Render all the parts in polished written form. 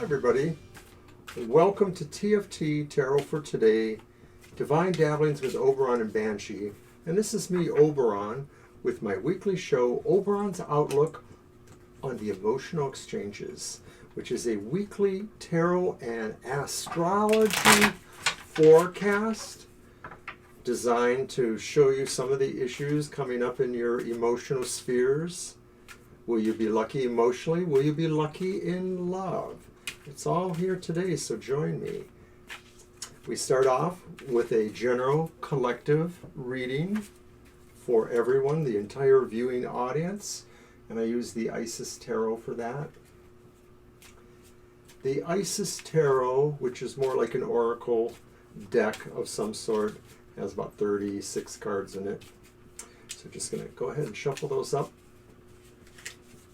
Hi everybody, welcome to TFT Tarot for Today, Divine Dabblings with Oberon and Banshee. And this is me, Oberon, with my weekly show, Oberon's Outlook on the Emotional Exchanges, which is a weekly tarot and astrology forecast designed to show you some of the issues coming up in your emotional spheres. Will you be lucky emotionally? Will you be lucky in love? It's all here today, so join me. We start off with a general collective reading for everyone, the entire viewing audience, and I use the Isis Tarot for that. The Isis Tarot, which is more like an oracle deck of some sort, has about 36 cards in it. So just going to go ahead and shuffle those up.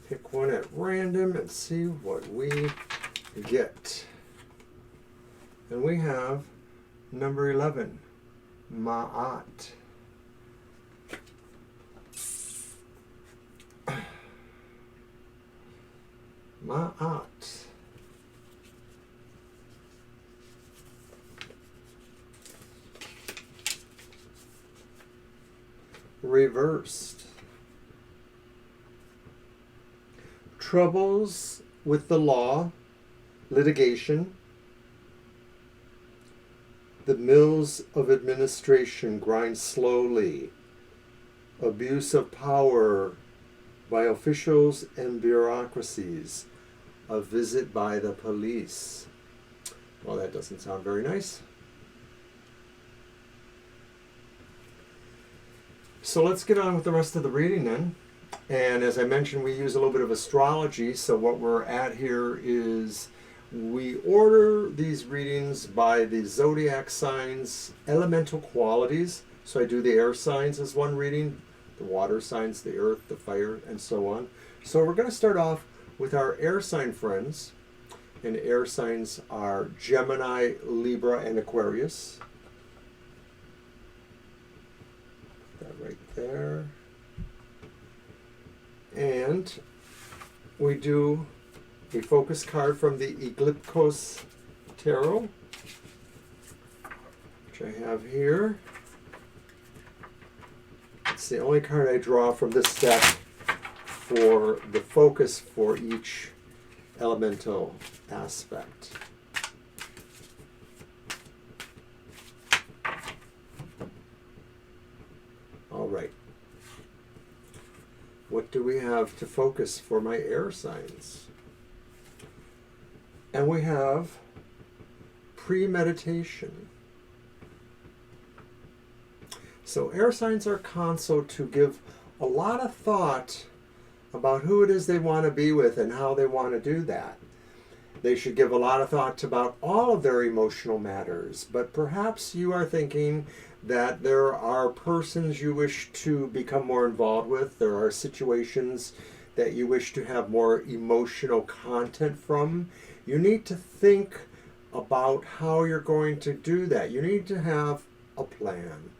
Pick one at random and see what we get. And we have number 11, Ma'at. Ma'at. Reversed. Troubles with the law, litigation. The mills of administration grind slowly. Abuse of power by officials and bureaucracies. A visit by the police. Well, that doesn't sound very nice. So let's get on with the rest of the reading then. And as I mentioned, we use a little bit of astrology. So what we're at here is we order these readings by the Zodiac signs, elemental qualities. So I do the air signs as one reading, the water signs, the earth, the fire, and so on. So we're going to start off with our air sign friends. And air signs are Gemini, Libra, and Aquarius. Put that right there. And we do a focus card from the Eclipticos Tarot, which I have here. It's the only card I draw from this deck for the focus for each elemental aspect. All right. What do we have to focus for my air signs? And we have premeditation. So air signs are conso to give a lot of thought about who it is they want to be with and how they want to do that. They should give a lot of thought about all of their emotional matters, but perhaps you are thinking that there are persons you wish to become more involved with. There are situations that you wish to have more emotional content from. You need to think about how you're going to do that. You need to have a plan.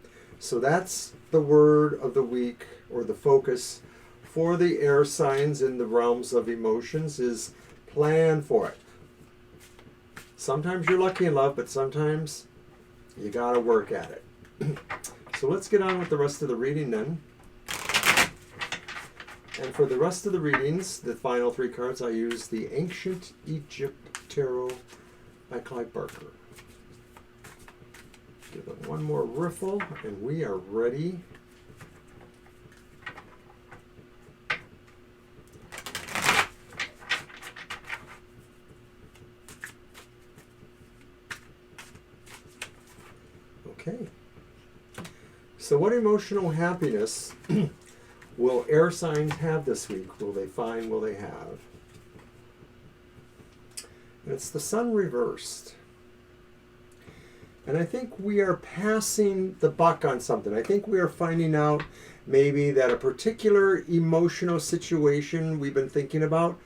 So that's the word of the week, or the focus for the air signs in the realms of emotions is plan for it. Sometimes you're lucky in love, but sometimes you got to work at it. So let's get on with the rest of the reading then. And for the rest of the readings, the final three cards, I use the Ancient Egypt Tarot by Clive Barker. Give it one more riffle, and we are ready. Okay. So what emotional happiness will air signs have this week? Will they find, will they have? And it's the Sun reversed. And I think we are passing the buck on something. I think we are finding out maybe that a particular emotional situation we've been thinking about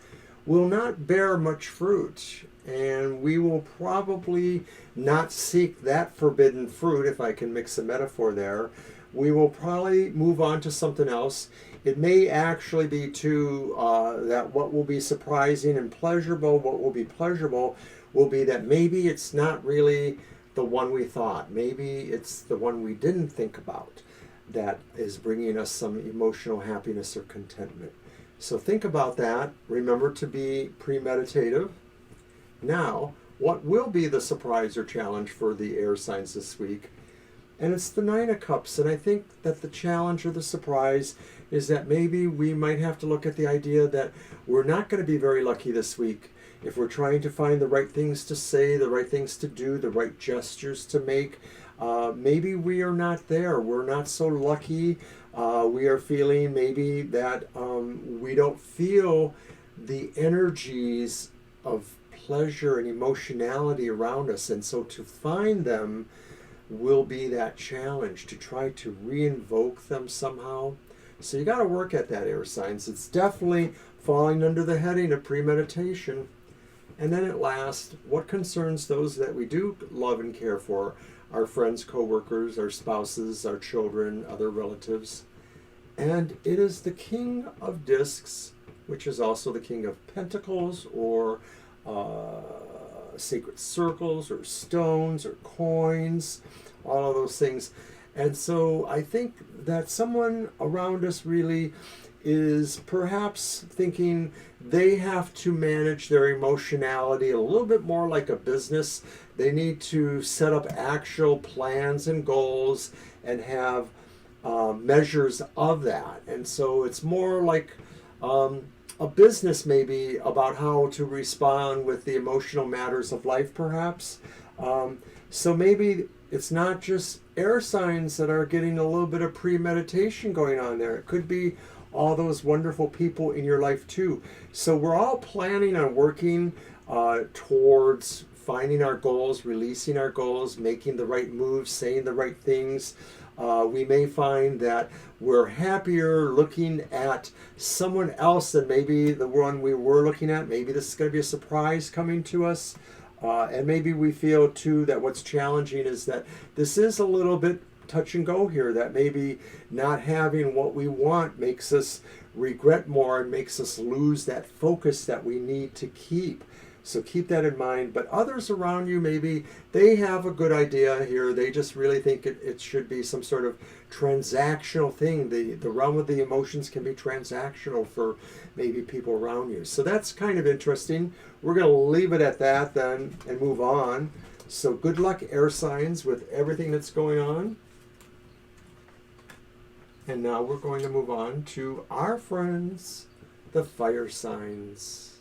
will not bear much fruit. And we will probably not seek that forbidden fruit, if I can mix a metaphor there. We will probably move on to something else. It may actually be too that what will be surprising and pleasurable, what will be pleasurable, will be that maybe it's not really the one we thought. Maybe it's the one we didn't think about that is bringing us some emotional happiness or contentment. So think about that. Remember to be premeditative. Now, what will be the surprise or challenge for the air signs this week? And it's the Nine of Cups. And I think that the challenge or the surprise is that maybe we might have to look at the idea that we're not going to be very lucky this week. If we're trying to find the right things to say, the right things to do, the right gestures to make, maybe we are not there. We're not so lucky. We are feeling maybe that we don't feel the energies of pleasure and emotionality around us. And so to find them will be that challenge, to try to re-invoke them somehow. So you got to work at that, air signs. It's definitely falling under the heading of premeditation. And then at last, what concerns those that we do love and care for, our friends, co-workers, our spouses, our children, other relatives. And it is the King of Discs, which is also the King of Pentacles, or sacred circles, or stones, or coins, all of those things. And so I think that someone around us really is perhaps thinking they have to manage their emotionality a little bit more like a business. They need to set up actual plans and goals and have measures of that. And so it's more like a business maybe about how to respond with the emotional matters of life, perhaps. So maybe it's not just air signs that are getting a little bit of premeditation going on there. It could be all those wonderful people in your life too. So we're all planning on working towards finding our goals, releasing our goals, making the right moves, saying the right things. We may find that we're happier looking at someone else than maybe the one we were looking at. Maybe this is going to be a surprise coming to us. And maybe we feel too that what's challenging is that this is a little bit touch and go here, that maybe not having what we want makes us regret more and makes us lose that focus that we need to keep. So keep that in mind. But others around you, maybe they have a good idea here. They just really think it should be some sort of transactional thing. The realm of the emotions can be transactional for maybe people around you. So that's kind of interesting. We're going to leave it at that then and move on. So good luck, air signs, with everything that's going on. And now we're going to move on to our friends, the fire signs.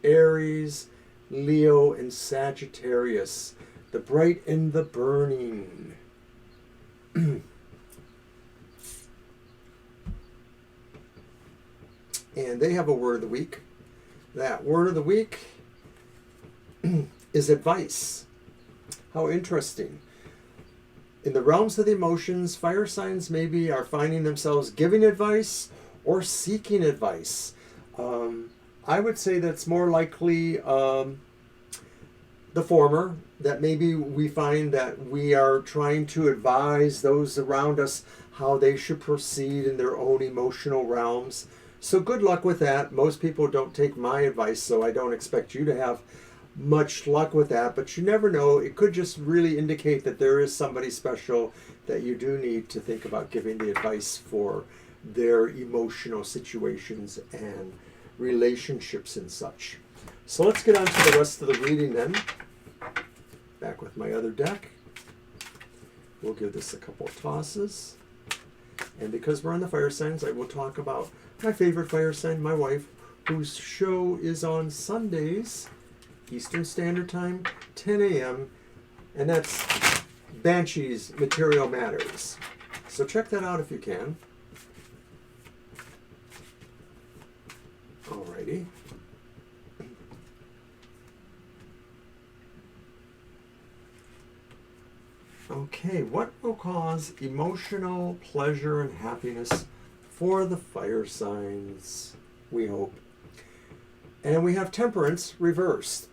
Aries, Leo, and Sagittarius. The bright and the burning. And they have a word of the week. That word of the week is advice. How interesting. In the realms of the emotions, fire signs maybe are finding themselves giving advice or seeking advice. I would say that's more likely the former, that maybe we find that we are trying to advise those around us how they should proceed in their own emotional realms. So good luck with that. Most people don't take my advice, so I don't expect you to have much luck with that, but you never know. It could just really indicate that there is somebody special that you do need to think about giving the advice for their emotional situations and relationships and such. So let's get on to the rest of the reading then. Back with my other deck. We'll give this a couple of tosses. And because we're on the fire signs, I will talk about my favorite fire sign, my wife, whose show is on Sundays, Eastern Standard Time, 10 a.m. And that's Banshee's Material Matters. So check that out if you can. Alrighty. Okay, what will cause emotional pleasure and happiness for the fire signs, we hope? And we have temperance reversed.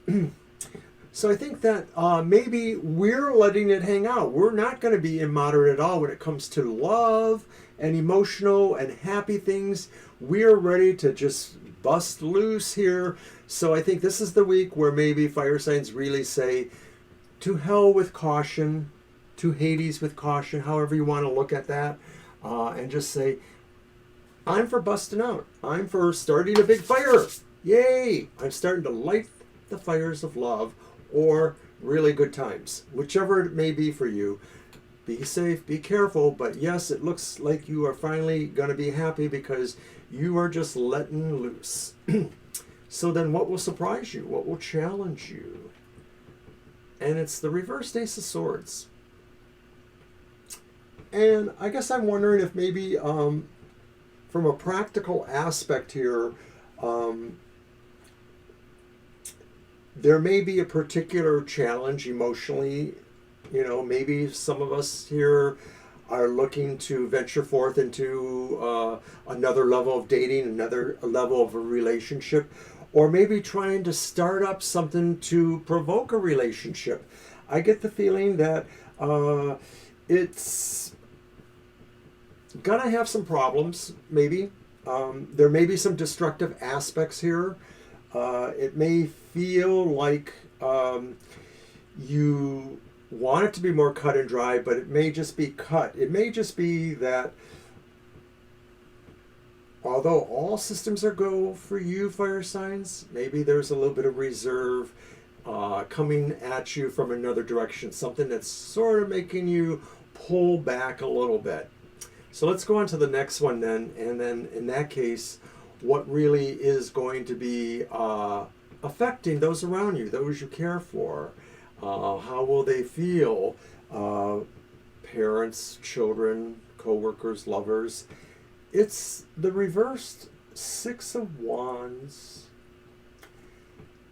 So I think that maybe we're letting it hang out. We're not going to be immoderate at all when it comes to love and emotional and happy things. We're ready to just bust loose here. So I think this is the week where maybe fire signs really say, to hell with caution, to Hades with caution, however you want to look at that, and just say, I'm for busting out. I'm for starting a big fire. Yay! I'm starting to light the fires of love or really good times, whichever it may be for you. Be safe, be careful, but yes, it looks like you are finally going to be happy because you are just letting loose. So then what will surprise you? What will challenge you? And it's the reversed Ace of Swords. And I guess I'm wondering if maybe from a practical aspect here, there may be a particular challenge emotionally. You know, maybe some of us here are looking to venture forth into another level of dating, another level of a relationship, or maybe trying to start up something to provoke a relationship. I get the feeling that it's gonna have some problems, maybe. There may be some destructive aspects here. It may feel like you want it to be more cut and dry, but it may just be cut. It may just be that although all systems are go for you, fire signs, maybe there's a little bit of reserve coming at you from another direction, something that's sort of making you pull back a little bit. So let's go on to the next one then, and then in that case, what really is going to be affecting those around you, those you care for. How will they feel? Parents, children, co-workers, lovers. It's the reversed Six of Wands.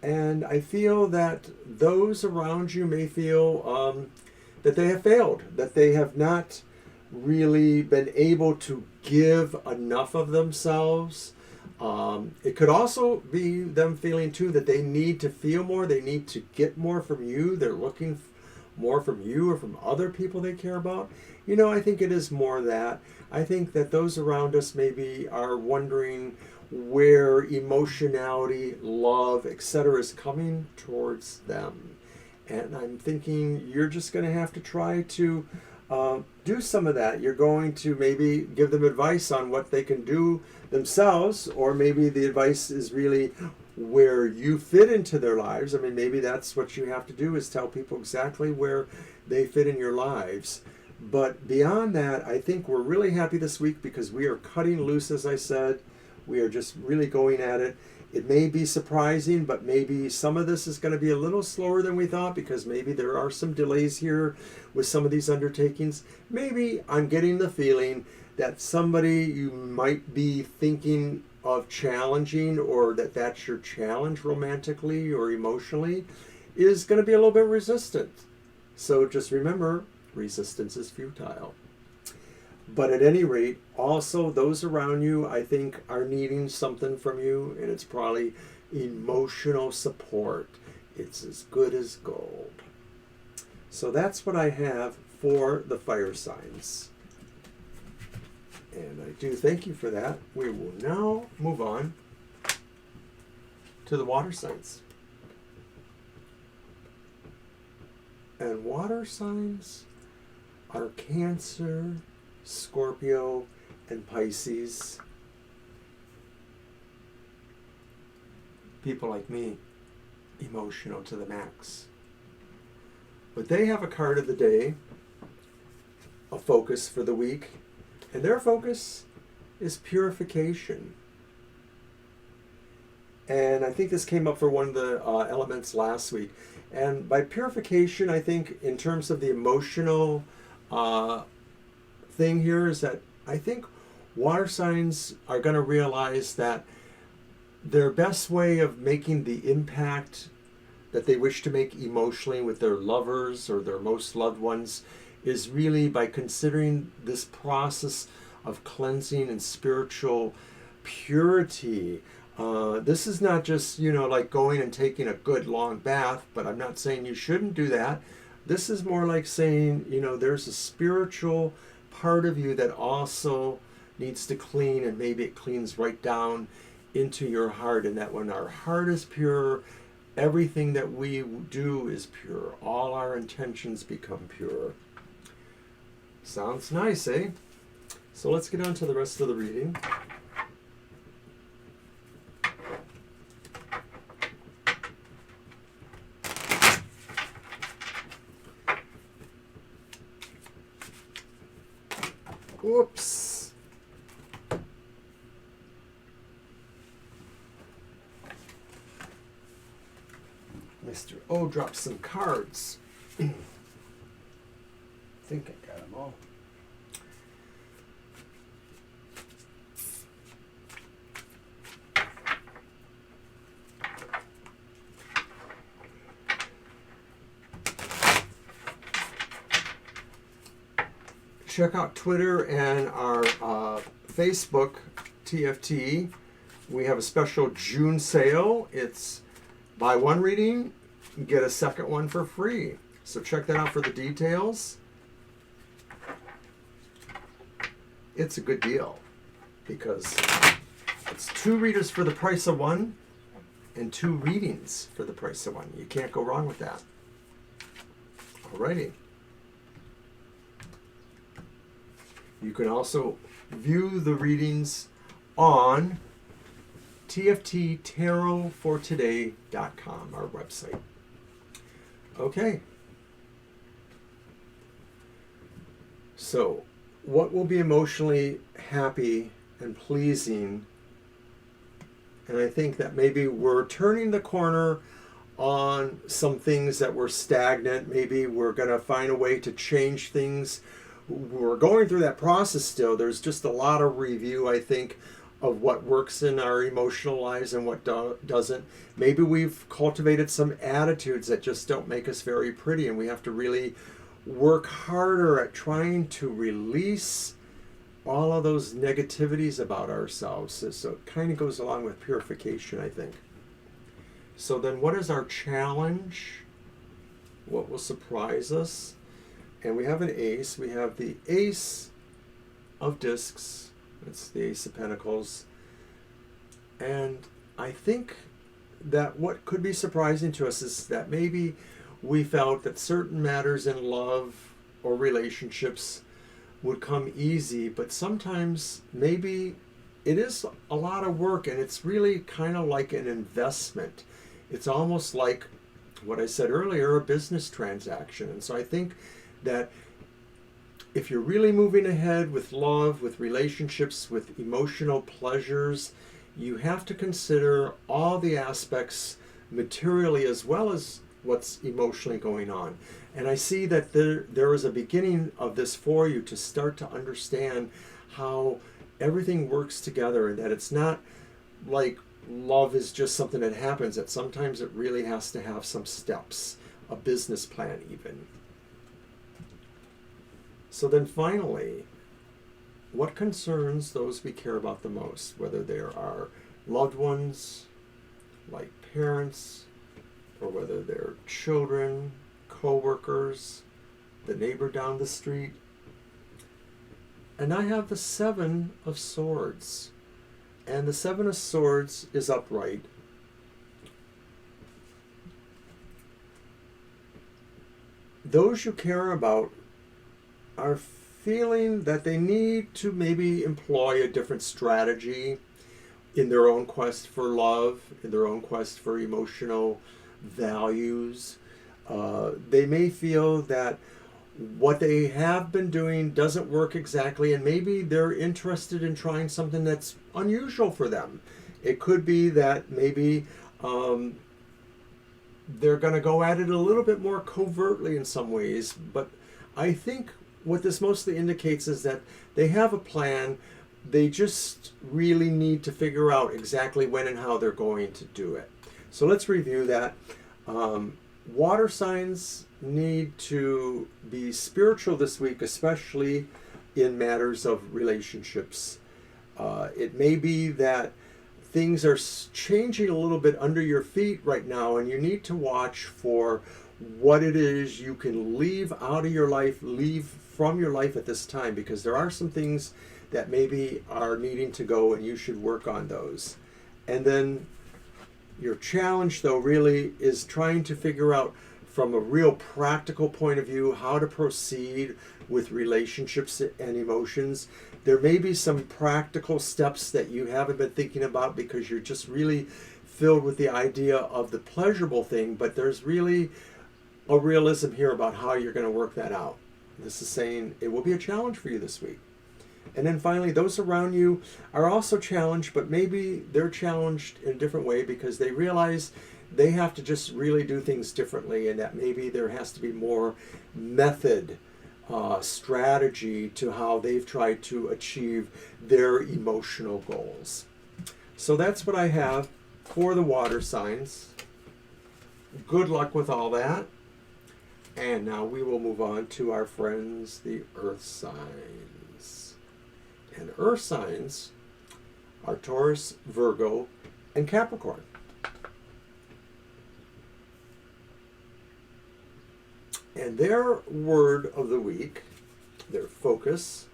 And I feel that those around you may feel that they have failed, that they have not really been able to give enough of themselves. It could also be them feeling too that they need to feel more, they need to get more from you, they're looking more from you or from other people they care about. You know, I think it is more that. I think that those around us maybe are wondering where emotionality, love, etc. is coming towards them. And I'm thinking you're just going to have to try to do some of that. You're going to maybe give them advice on what they can do themselves, or maybe the advice is really where you fit into their lives. I mean, maybe that's what you have to do, is tell people exactly where they fit in your lives. But beyond that, I think we're really happy this week because we are cutting loose, as I said. We are just really going at it. It may be surprising, but maybe some of this is going to be a little slower than we thought because maybe there are some delays here with some of these undertakings. Maybe I'm getting the feeling that somebody you might be thinking of challenging, or that's your challenge romantically or emotionally, is going to be a little bit resistant. So just remember, resistance is futile. But at any rate, also those around you, I think, are needing something from you, and it's probably emotional support. It's as good as gold. So that's what I have for the fire signs. And I do thank you for that. We will now move on to the water signs. And water signs are Cancer, Scorpio, and Pisces. People like me, emotional to the max. But they have a card of the day, a focus for the week, and their focus is purification. And I think this came up for one of the elements last week. And by purification, I think in terms of the emotional thing here is that I think water signs are going to realize that their best way of making the impact that they wish to make emotionally with their lovers or their most loved ones is really by considering this process of cleansing and spiritual purity, This is not just, like going and taking a good long bath, but I'm not saying you shouldn't do that. This is more like saying, there's a spiritual part of you that also needs to clean, and maybe it cleans right down into your heart, and that when our heart is pure, everything that we do is pure. All our intentions become pure. Sounds nice, eh? So let's get on to the rest of the reading. Whoops. Mr. O dropped some cards. I think I got them all. Check out Twitter and our Facebook, TFT. We have a special June sale. It's buy one reading, get a second one for free. So check that out for the details. It's a good deal because it's 2 readers for the price of 1 and 2 readings for the price of 1. You can't go wrong with that. Alrighty. You can also view the readings on tfttarotfortoday.com, our website. Okay. So, what will be emotionally happy and pleasing? And I think that maybe we're turning the corner on some things that were stagnant. Maybe we're going to find a way to change things. We're going through that process still. There's just a lot of review, I think, of what works in our emotional lives and what doesn't. Maybe we've cultivated some attitudes that just don't make us very pretty, and we have to really work harder at trying to release all of those negativities about ourselves. So it kind of goes along with purification, I think. So then what is our challenge? What will surprise us? And we have an ace. We have the Ace of Discs. It's the Ace of Pentacles. And I think that what could be surprising to us is that maybe we felt that certain matters in love or relationships would come easy, but sometimes maybe it is a lot of work, and it's really kind of like an investment. It's almost like what I said earlier, a business transaction. And so I think that if you're really moving ahead with love, with relationships, with emotional pleasures, you have to consider all the aspects materially as well as what's emotionally going on. And I see that there is a beginning of this for you to start to understand how everything works together, and that it's not like love is just something that happens, that sometimes it really has to have some steps, a business plan even. So then finally, what concerns those we care about the most, whether they are our loved ones, like parents, or whether they're children, co-workers, the neighbor down the street. And I have the 7 of Swords. And the 7 of Swords is upright. Those you care about are feeling that they need to maybe employ a different strategy in their own quest for love, in their own quest for emotional values. They may feel that what they have been doing doesn't work exactly, and maybe they're interested in trying something that's unusual for them. It could be that maybe they're going to go at it a little bit more covertly in some ways, but I think what this mostly indicates is that they have a plan. They just really need to figure out exactly when and how they're going to do it. So let's review that. Water signs need to be spiritual this week, especially in matters of relationships. It may be that things are changing a little bit under your feet right now, and you need to watch for what it is you can leave out of your life, leave from your life at this time, because there are some things that maybe are needing to go, and you should work on those. And then your challenge, though, really is trying to figure out from a real practical point of view how to proceed with relationships and emotions. There may be some practical steps that you haven't been thinking about because you're just really filled with the idea of the pleasurable thing, but there's really a realism here about how you're going to work that out. This is saying it will be a challenge for you this week. And then finally, those around you are also challenged, but maybe they're challenged in a different way because they realize they have to just really do things differently, and that maybe there has to be more method, strategy to how they've tried to achieve their emotional goals. So that's what I have for the water signs. Good luck with all that. And now we will move on to our friends, the earth signs. And earth signs are Taurus, Virgo, and Capricorn. And their word of the week, their focus,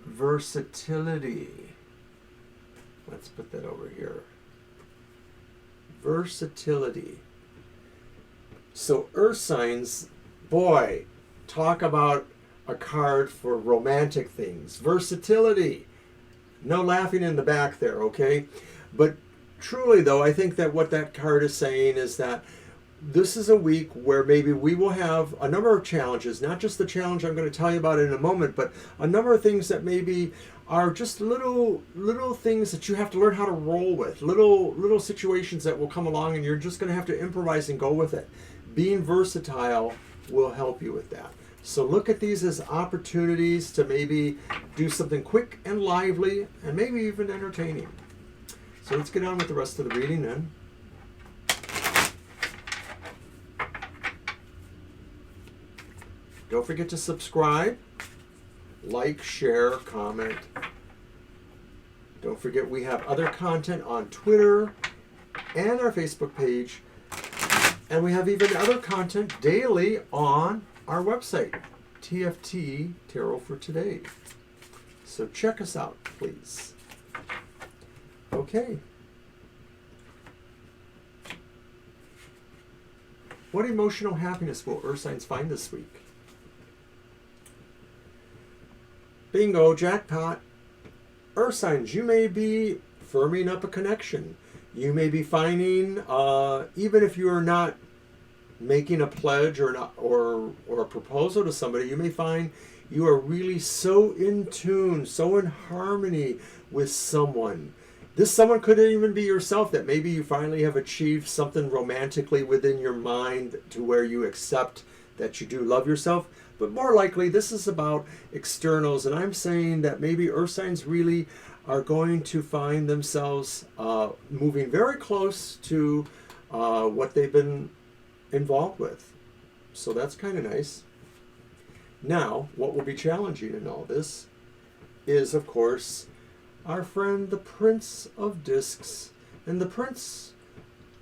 versatility. Let's put that over here. Versatility. So earth signs, boy, talk about a card for romantic things. Versatility. No laughing in the back there, okay? But truly, though, I think that what that card is saying is that this is a week where maybe we will have a number of challenges, not just the challenge I'm going to tell you about in a moment, but a number of things that maybe are just little things that you have to learn how to roll with, little situations that will come along, and you're just going to have to improvise and go with it. Being versatile will help you with that. So look at these as opportunities to maybe do something quick and lively and maybe even entertaining. So let's get on with the rest of the reading then. Don't forget to subscribe, like, share, comment. Don't forget we have other content on Twitter and our Facebook page. And we have even other content daily on our website, TFT Tarot for Today. So check us out, please. Okay. What emotional happiness will earth signs find this week? Bingo, jackpot. Earth signs, you may be firming up a connection. You may be finding, even if you are not making a pledge or a proposal to somebody, you may find you are really so in tune, so in harmony with someone. This someone could even be yourself, that maybe you finally have achieved something romantically within your mind to where you accept that you do love yourself. But more likely, this is about externals, and I'm saying that maybe earth signs really are going to find themselves moving very close to what they've been involved with. So that's kind of nice. Now, what will be challenging in all this is, of course, our friend the Prince of Discs. And the Prince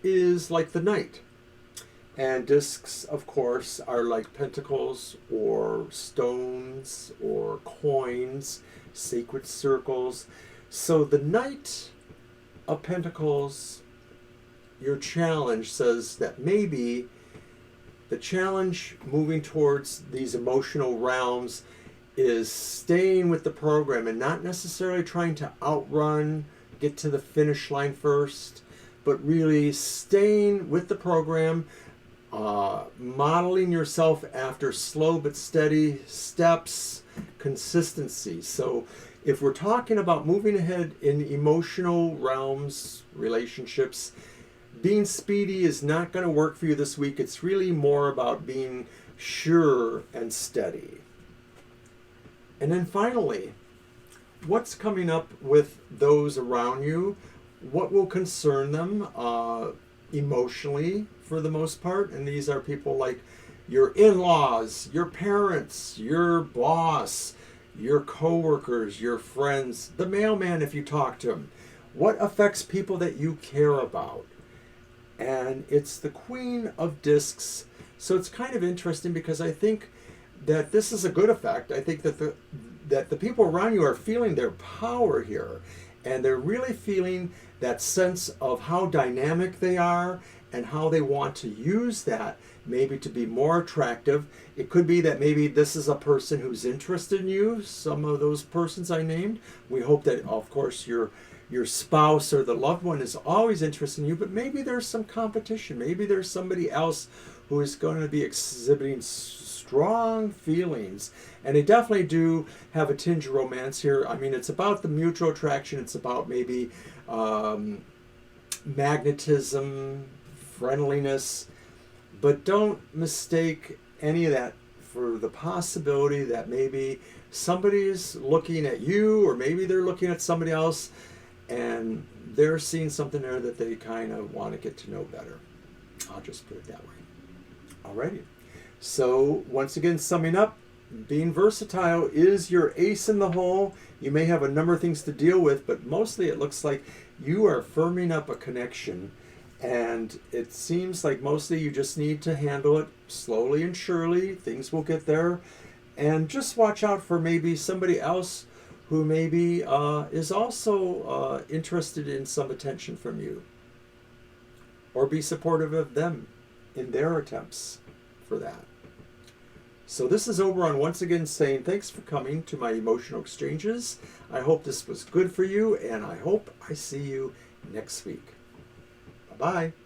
is like the Knight. And discs, of course, are like pentacles or stones or coins, sacred circles. So the Knight of Pentacles, your challenge says that maybe the challenge moving towards these emotional realms is staying with the program and not necessarily trying to outrun, get to the finish line first, but really staying with the program, modeling yourself after slow but steady steps, consistency. So if we're talking about moving ahead in emotional realms, relationships, being speedy is not going to work for you this week. It's really more about being sure and steady. And then finally, what's coming up with those around you? What will concern them emotionally for the most part? And these are people like your in-laws, your parents, your boss, your coworkers, your friends, the mailman if you talk to him. What affects people that you care about? And it's the Queen of Discs. So it's kind of interesting because I think that this is a good effect. I think that the people around you are feeling their power here, and they're really feeling that sense of how dynamic they are and how they want to use that maybe to be more attractive. It could be that maybe this is a person who's interested in you, some of those persons I named. We hope that, of course, your spouse or the loved one is always interested in you, but maybe there's some competition. Maybe there's somebody else who is going to be exhibiting strong feelings. And they definitely do have a tinge of romance here. I mean, it's about the mutual attraction. It's about maybe magnetism, friendliness. But don't mistake any of that for the possibility that maybe somebody's looking at you, or maybe they're looking at somebody else, and they're seeing something there that they kind of want to get to know better. I'll just put it that way. Alrighty. So once again, summing up, being versatile is your ace in the hole. You may have a number of things to deal with, but mostly it looks like you are firming up a connection, and it seems like mostly you just need to handle it slowly and surely. Things will get there, and just watch out for maybe somebody else who maybe is also interested in some attention from you, or be supportive of them in their attempts for that. So this is Oberon once again saying thanks for coming to my emotional exchanges. I hope this was good for you, and I hope I see you next week. Bye-bye.